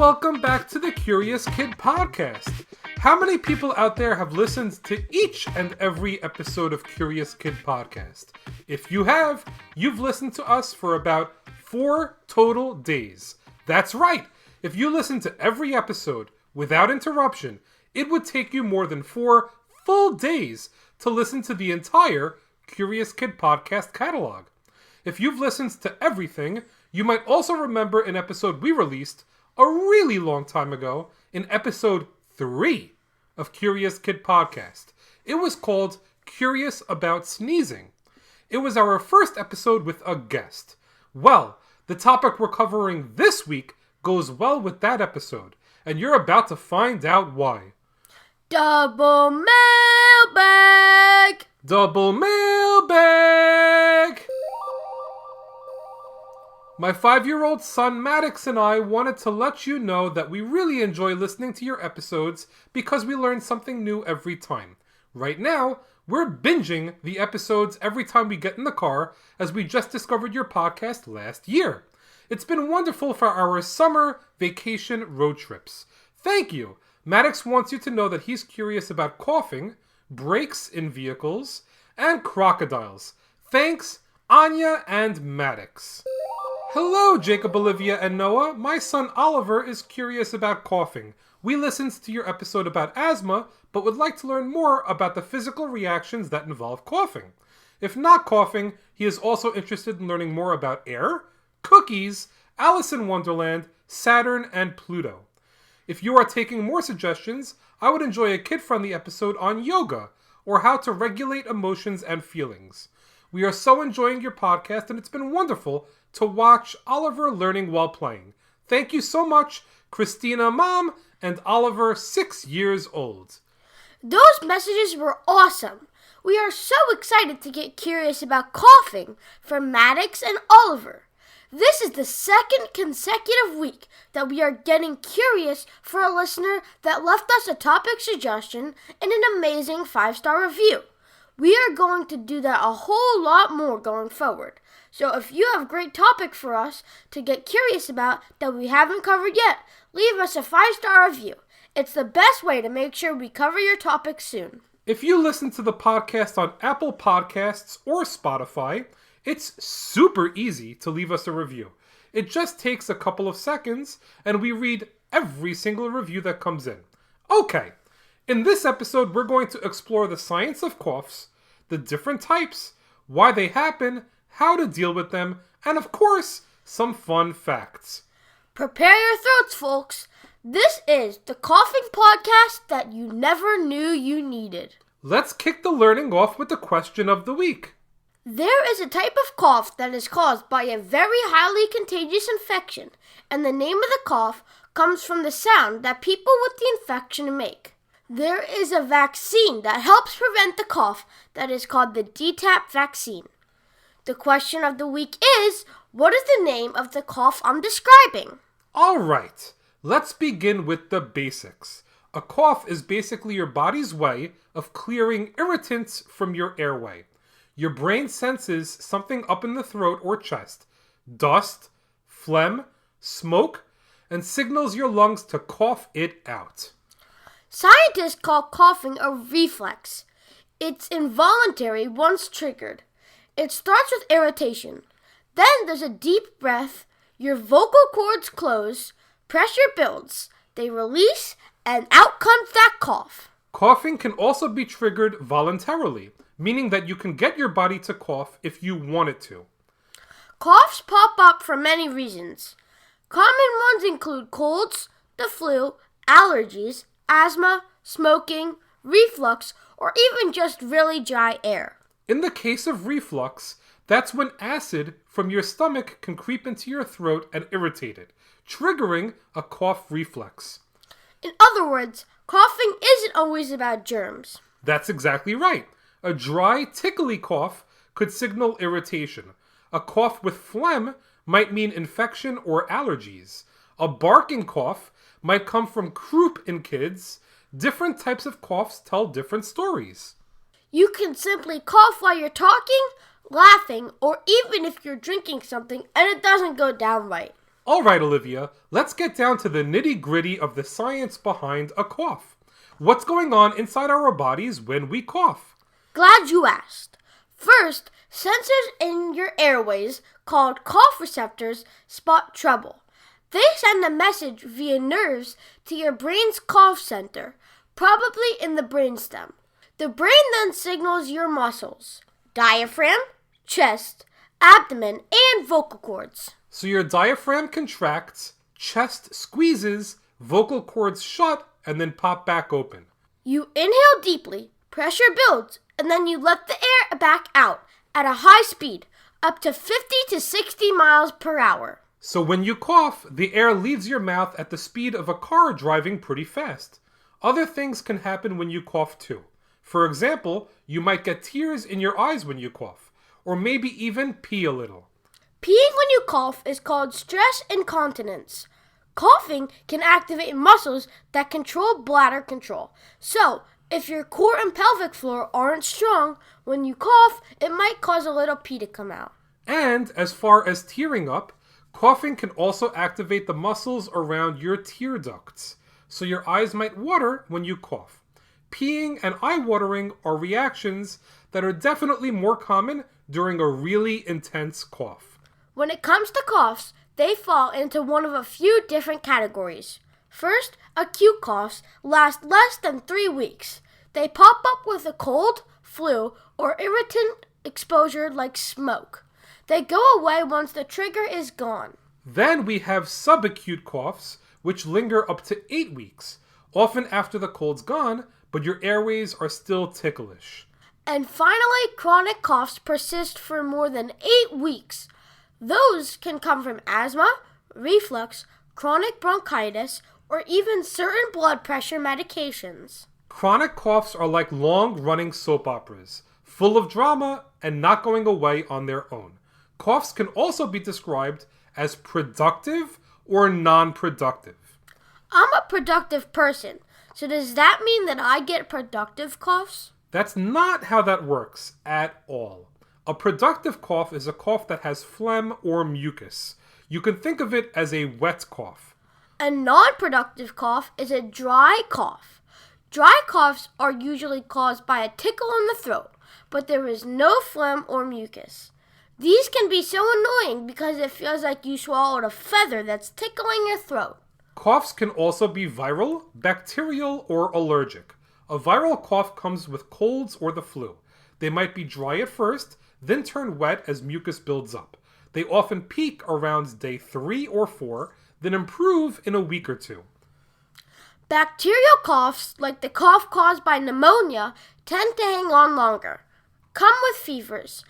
welcome back to the Curious Kid Podcast. How many people out there have listened to each and every episode of Curious Kid Podcast? If you have, you've listened to us for about 4 total days. That's right! If you listen to every episode without interruption, it would take you more than 4 full days to listen to the entire Curious Kid Podcast catalog. If you've listened to everything, you might also remember an episode we released a really long time ago in episode 3 of Curious Kid Podcast. It was called Curious About Sneezing. It was our first episode with a guest. Well, the topic we're covering this week goes well with that episode, and you're about to find out why. Double mailbag! Double mailbag! My 5-year-old son Maddox and I wanted to let you know that we really enjoy listening to your episodes because we learn something new every time. Right now, we're binging the episodes every time we get in the car, as we just discovered your podcast last year. It's been wonderful for our summer vacation road trips. Thank you! Maddox wants you to know that he's curious about coughing, brakes in vehicles, and crocodiles. Thanks, Anya and Maddox. Hello, Jacob, Olivia, and Noah. My son Oliver is curious about coughing. We listened to your episode about asthma, but would like to learn more about the physical reactions that involve coughing. If not coughing, he is also interested in learning more about air, cookies, Alice in Wonderland, Saturn, and Pluto. If you are taking more suggestions, I would enjoy a kid-friendly episode on yoga, or how to regulate emotions and feelings. We are so enjoying your podcast, and it's been wonderful to watch Oliver learning while playing. Thank you so much, Christina Mom and Oliver 6 years old. Those messages were awesome. We are so excited to get curious about coughing from Maddox and Oliver. This is the second consecutive week that we are getting curious for a listener that left us a topic suggestion and an amazing 5-star review. We are going to do that a whole lot more going forward. So if you have a great topic for us to get curious about that we haven't covered yet, leave us a 5-star review. It's the best way to make sure we cover your topic soon. If you listen to the podcast on Apple Podcasts or Spotify, it's super easy to leave us a review. It just takes a couple of seconds, and we read every single review that comes in. Okay, in this episode, we're going to explore the science of coughs, the different types, why they happen, how to deal with them, and of course, some fun facts. Prepare your throats, folks. This is the coughing podcast that you never knew you needed. Let's kick the learning off with the question of the week. There is a type of cough that is caused by a very highly contagious infection, and the name of the cough comes from the sound that people with the infection make. There is a vaccine that helps prevent the cough that is called the DTaP vaccine. The question of the week is, what is the name of the cough I'm describing? All right, let's begin with the basics. A cough is basically your body's way of clearing irritants from your airway. Your brain senses something up in the throat or chest, dust, phlegm, smoke, and signals your lungs to cough it out. Scientists call coughing a reflex. It's involuntary once triggered. It starts with irritation. Then there's a deep breath, your vocal cords close, pressure builds, they release, and out comes that cough. Coughing can also be triggered voluntarily, meaning that you can get your body to cough if you want it to. Coughs pop up for many reasons. Common ones include colds, the flu, allergies, asthma, smoking, reflux, or even just really dry air. In the case of reflux, that's when acid from your stomach can creep into your throat and irritate it, triggering a cough reflex. In other words, coughing isn't always about germs. That's exactly right. A dry, tickly cough could signal irritation. A cough with phlegm might mean infection or allergies. A barking cough might come from croup in kids. Different types of coughs tell different stories. You can simply cough while you're talking, laughing, or even if you're drinking something and it doesn't go down right. Alright, Olivia, let's get down to the nitty-gritty of the science behind a cough. What's going on inside our bodies when we cough? Glad you asked. First, sensors in your airways, called cough receptors, spot trouble. They send a message via nerves to your brain's cough center, probably in the brainstem. The brain then signals your muscles, diaphragm, chest, abdomen, and vocal cords. So your diaphragm contracts, chest squeezes, vocal cords shut, and then pop back open. You inhale deeply, pressure builds, and then you let the air back out at a high speed, up to 50 to 60 miles per hour. So when you cough, the air leaves your mouth at the speed of a car driving pretty fast. Other things can happen when you cough too. For example, you might get tears in your eyes when you cough, or maybe even pee a little. Peeing when you cough is called stress incontinence. Coughing can activate muscles that control bladder control. So, if your core and pelvic floor aren't strong, when you cough, it might cause a little pee to come out. And as far as tearing up, coughing can also activate the muscles around your tear ducts, so your eyes might water when you cough. Peeing and eye watering are reactions that are definitely more common during a really intense cough. When it comes to coughs, they fall into one of a few different categories. First, acute coughs last less than 3 weeks. They pop up with a cold, flu, or irritant exposure like smoke. They go away once the trigger is gone. Then we have subacute coughs, which linger up to 8 weeks, often after the cold's gone, but your airways are still ticklish. And finally, chronic coughs persist for more than 8 weeks. Those can come from asthma, reflux, chronic bronchitis, or even certain blood pressure medications. Chronic coughs are like long-running soap operas, full of drama and not going away on their own. Coughs can also be described as productive or non-productive. I'm a productive person, so does that mean that I get productive coughs? That's not how that works at all. A productive cough is a cough that has phlegm or mucus. You can think of it as a wet cough. A non-productive cough is a dry cough. Dry coughs are usually caused by a tickle in the throat, but there is no phlegm or mucus. These can be so annoying because it feels like you swallowed a feather that's tickling your throat. Coughs can also be viral, bacterial, or allergic. A viral cough comes with colds or the flu. They might be dry at first, then turn wet as mucus builds up. They often peak around day 3 or 4, then improve in a week or 2. Bacterial coughs, like the cough caused by pneumonia, tend to hang on longer. Come with fevers,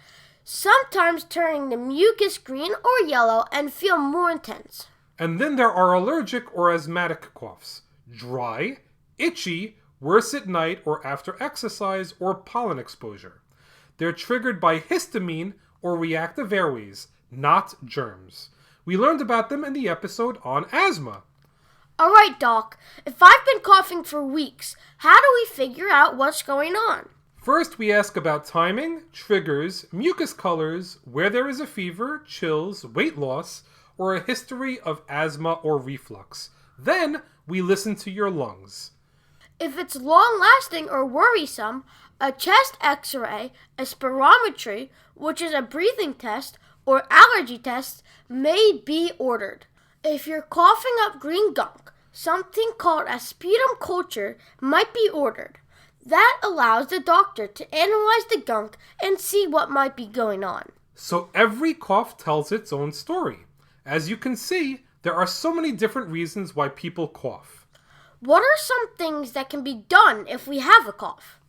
sometimes turning the mucus green or yellow and feel more intense. And then there are allergic or asthmatic coughs. Dry, itchy, worse at night or after exercise or pollen exposure. They're triggered by histamine or reactive airways, not germs. We learned about them in the episode on asthma. Alright, Doc, if I've been coughing for weeks, how do we figure out what's going on? First, we ask about timing, triggers, mucus colors, where there is a fever, chills, weight loss, or a history of asthma or reflux. Then, we listen to your lungs. If it's long-lasting or worrisome, a chest x-ray, a spirometry, which is a breathing test, or allergy test, may be ordered. If you're coughing up green gunk, something called a sputum culture might be ordered. That allows the doctor to analyze the gunk and see what might be going on. So every cough tells its own story. As you can see, there are so many different reasons why people cough. What are some things that can be done if we have a cough?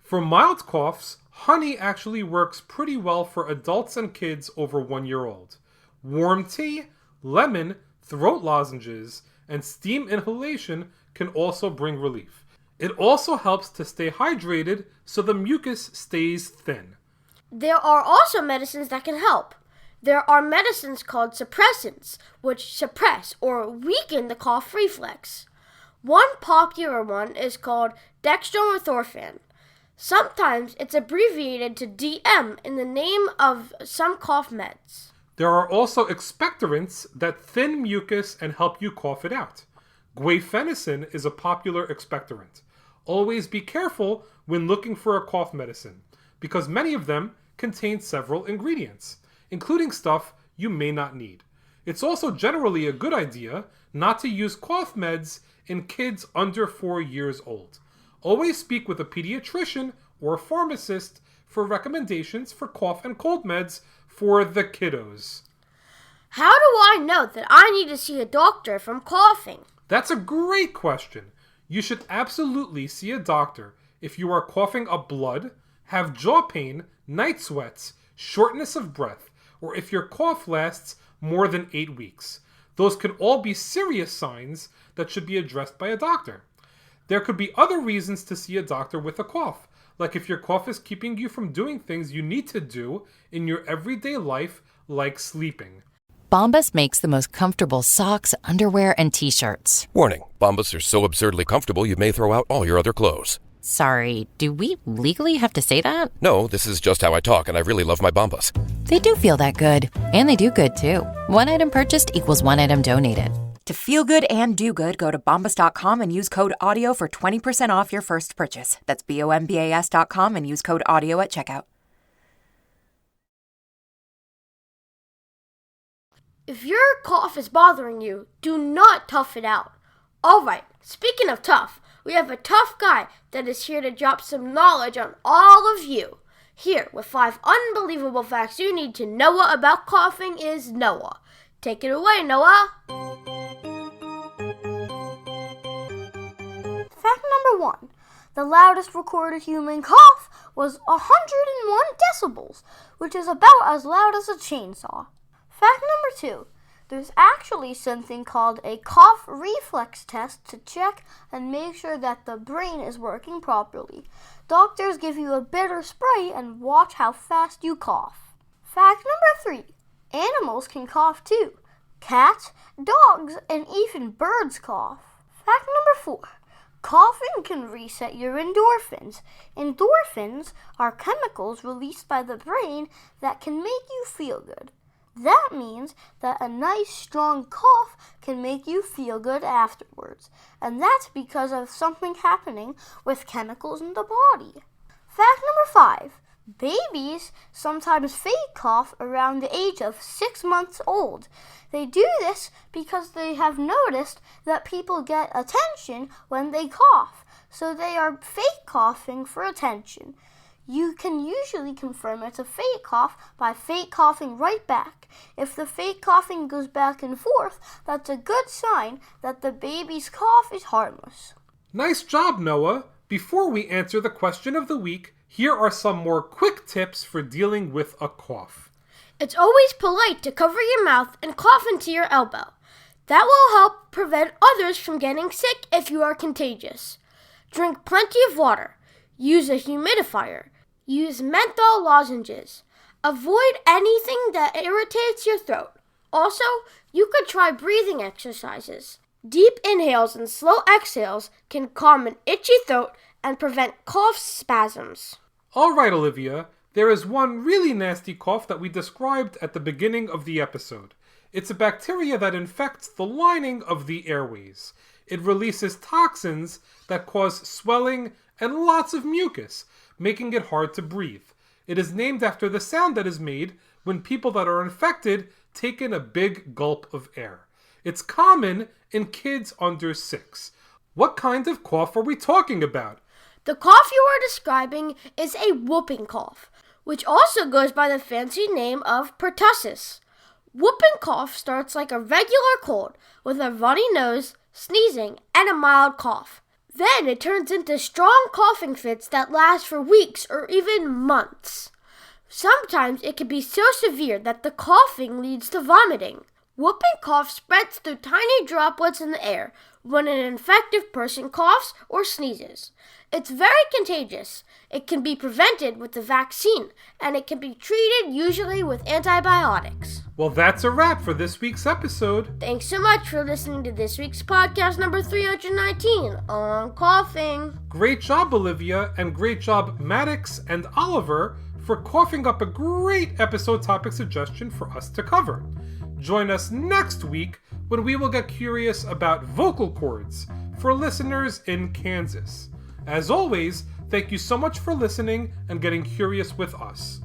For mild coughs, honey actually works pretty well for adults and kids over 1 year old. Warm tea, lemon, throat lozenges, and steam inhalation can also bring relief. It also helps to stay hydrated so the mucus stays thin. There are also medicines that can help. There are medicines called suppressants, which suppress or weaken the cough reflex. One popular one is called dextromethorphan. Sometimes it's abbreviated to DM in the name of some cough meds. There are also expectorants that thin mucus and help you cough it out. Guaifenesin is a popular expectorant. Always be careful when looking for a cough medicine, because many of them contain several ingredients, including stuff you may not need. It's also generally a good idea not to use cough meds in kids under 4 years old. Always speak with a pediatrician or a pharmacist for recommendations for cough and cold meds for the kiddos. How do I know that I need to see a doctor if I'm coughing? That's a great question. You should absolutely see a doctor if you are coughing up blood, have jaw pain, night sweats, shortness of breath, or if your cough lasts more than 8 weeks. Those could all be serious signs that should be addressed by a doctor. There could be other reasons to see a doctor with a cough, like if your cough is keeping you from doing things you need to do in your everyday life, like sleeping. Bombas makes the most comfortable socks, underwear, and T-shirts. Warning, Bombas are so absurdly comfortable you may throw out all your other clothes. Sorry, do we legally have to say that? No, this is just how I talk, and I really love my Bombas. They do feel that good. And they do good, too. One item purchased equals one item donated. To feel good and do good, go to Bombas.com and use code AUDIO for 20% off your first purchase. That's BOMBAS.com and use code AUDIO at checkout. If your cough is bothering you, do not tough it out. Alright, speaking of tough, we have a tough guy that is here to drop some knowledge on all of you. Here, with 5 unbelievable facts you need to know about coughing, is Noah. Take it away, Noah. Fact number 1. The loudest recorded human cough was 101 decibels, which is about as loud as a chainsaw. Fact number 2. There's actually something called a cough reflex test to check and make sure that the brain is working properly. Doctors give you a bitter spray and watch how fast you cough. Fact number 3. Animals can cough too. Cats, dogs, and even birds cough. Fact number 4. Coughing can reset your endorphins. Endorphins are chemicals released by the brain that can make you feel good. That means that a nice strong cough can make you feel good afterwards, and that's because of something happening with chemicals in the body. Fact number 5. Babies sometimes fake cough around the age of 6 months old. They do this because they have noticed that people get attention when they cough, so they are fake coughing for attention. You can usually confirm it's a fake cough by fake coughing right back. If the fake coughing goes back and forth, that's a good sign that the baby's cough is harmless. Nice job, Noah. Before we answer the question of the week, here are some more quick tips for dealing with a cough. It's always polite to cover your mouth and cough into your elbow. That will help prevent others from getting sick if you are contagious. Drink plenty of water. Use a humidifier. Use menthol lozenges. Avoid anything that irritates your throat. Also, you could try breathing exercises. Deep inhales and slow exhales can calm an itchy throat and prevent cough spasms. All right, Olivia, there is one really nasty cough that we described at the beginning of the episode. It's a bacteria that infects the lining of the airways. It releases toxins that cause swelling and lots of mucus, making it hard to breathe. It is named after the sound that is made when people that are infected take in a big gulp of air. It's common in kids under 6. What kind of cough are we talking about? The cough you are describing is a whooping cough, which also goes by the fancy name of pertussis. Whooping cough starts like a regular cold with a runny nose, sneezing, and a mild cough. Then it turns into strong coughing fits that last for weeks or even months. Sometimes it can be so severe that the coughing leads to vomiting. Whooping cough spreads through tiny droplets in the air when an infected person coughs or sneezes. It's very contagious. It can be prevented with the vaccine, and it can be treated usually with antibiotics. Well, that's a wrap for this week's episode. Thanks so much for listening to this week's podcast number 319 on coughing. Great job, Olivia, and great job, Maddox and Oliver, for coughing up a great episode topic suggestion for us to cover. Join us next week when we will get curious about vocal cords for listeners in Kansas. As always, thank you so much for listening and getting curious with us.